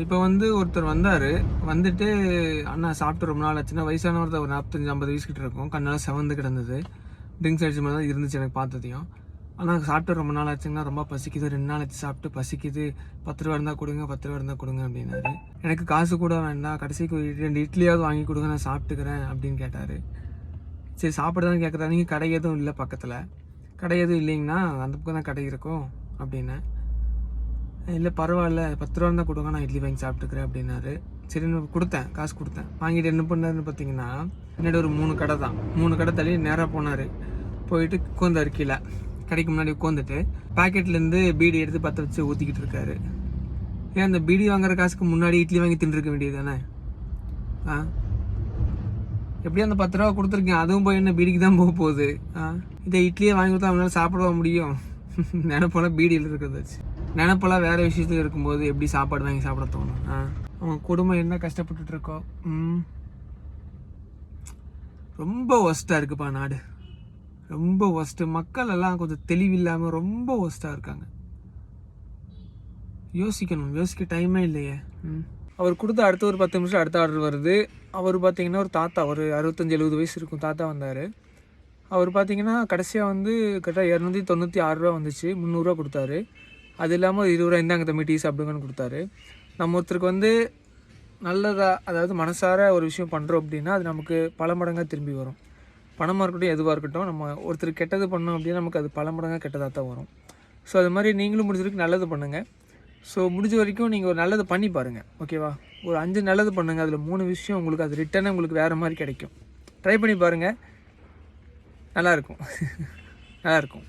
இப்போ வந்து ஒருத்தர் வந்தார், வந்துட்டு அண்ணா சாப்பிட்டு ரொம்ப நாள் ஆச்சுன்னா, வயசானவர் தான், ஒரு 45-50 வயசு கிட்ட இருக்கும். கண்ணெல்லாம் செவந்து கிடந்தது. ட்ரிங்க்ஸ் அடிச்ச மாதிரி தான் இருந்துச்சு எனக்கு பார்த்ததையும். ஆனால் சாப்பிட்டு ரொம்ப நாள் ஆச்சுங்கன்னா, ரொம்ப பசிக்குது, 2 நாள் ஆச்சு சாப்பிட்டு பசிக்குது, 10 ரூபா இருந்தால் கொடுங்க, 10 ரூபா இருந்தால் கொடுங்க அப்படின்னாரு. எனக்கு காசு கூட வேண்டாம், கடைசிக்கு 2 இட்லியாவது வாங்கி கொடுங்க, நான் சாப்பிட்டுக்கிறேன் அப்படின்னு கேட்டார். சரி சாப்பிட தான் கேட்குறா, நீங்கள் கடை எதுவும் இல்லை பக்கத்தில், கடை எதுவும் இல்லைங்கண்ணா, அந்த பக்கம் தான் கடை இருக்கும் அப்படின்னேன். இல்லை பரவாயில்ல, 10 ரூபா இருந்தால் கொடுங்க, நான் இட்லி வாங்கி சாப்பிட்டுக்கிறேன் அப்படின்னாரு. சரின்னு கொடுத்தேன், காசு கொடுத்தேன். வாங்கிட்டு என்ன பண்ணாருன்னு பார்த்தீங்கன்னா, முன்னாடி ஒரு 3 கடை தான், 3 கடை தள்ளி நேராக போனார். போயிட்டு உட்காந்தாரு கீழே, கடைக்கு முன்னாடி உட்காந்துட்டு பாக்கெட்லேருந்து பீடி எடுத்து பற்ற வச்சு ஊற்றிக்கிட்டு இருக்காரு. ஏன் அந்த பீடி வாங்குற காசுக்கு முன்னாடி இட்லி வாங்கி தின்றுருக்க வேண்டியது தானே? எப்படியும் அந்த 10 ரூபா கொடுத்துருக்கேன், அதுவும் போய் என்ன பீடிக்கு தான் போக போகுது. இதை இட்லியே வாங்கி கொடுத்தா அவங்களால சாப்பிட முடியும்? நினைப்போல பீடியில் இருக்கிறது வச்சு, நினைப்பெல்லாம் வேறு விஷயத்துல இருக்கும்போது எப்படி சாப்பாடு வாங்கி சாப்பிட தோணும்? அவங்க குடும்பம் என்ன கஷ்டப்பட்டுட்டு இருக்கோம். ரொம்ப ஒஸ்ட்டாக இருக்குப்பா நாடு, ரொம்ப ஒஸ்ட்டு. மக்கள் எல்லாம் கொஞ்சம் தெளிவில்லாமல் ரொம்ப ஒஸ்ட்டாக இருக்காங்க. யோசிக்கணும், யோசிக்க டைமே இல்லையே. அவர் கொடுத்த அடுத்த ஒரு 10 நிமிஷம் அடுத்த ஆர்டர் வருது. அவர் பார்த்தீங்கன்னா ஒரு தாத்தா, ஒரு 65-70 வயசு இருக்கும் தாத்தா வந்தார். அவர் பார்த்தீங்கன்னா கடைசியாக வந்து கரெக்டாக 296 ரூபா வந்துச்சு, 300 ரூபா கொடுத்தாரு. அது இல்லாமல் 20 ரூபா இந்தாங்க தம்பி டீ சாப்பிடுங்கன்னு கொடுத்தாரு. நம்ம ஒருத்தருக்கு வந்து நல்லதாக, அதாவது மனசார ஒரு விஷயம் பண்ணுறோம் அப்படின்னா அது நமக்கு பல மடங்காக திரும்பி வரும். பணமாக இருக்கட்டும், எதுவாக இருக்கட்டும், நம்ம ஒருத்தருக்கு கெட்டது பண்ணோம் அப்படின்னா நமக்கு அது பல மடங்காக கெட்டதாக தான் வரும். ஸோ அது மாதிரி நீங்களும் முடிஞ்ச வரைக்கும் நல்லது பண்ணுங்கள். ஸோ முடிஞ்ச வரைக்கும் நீங்கள் ஒரு நல்லது பண்ணி பாருங்கள், ஓகேவா? ஒரு 5 நல்லது பண்ணுங்கள், அதில் 3 விஷயம் உங்களுக்கு அது ரிட்டனே உங்களுக்கு வேறு மாதிரி கிடைக்கும். ட்ரை பண்ணி பாருங்கள், நல்லாயிருக்கும். நல்லாயிருக்கும்.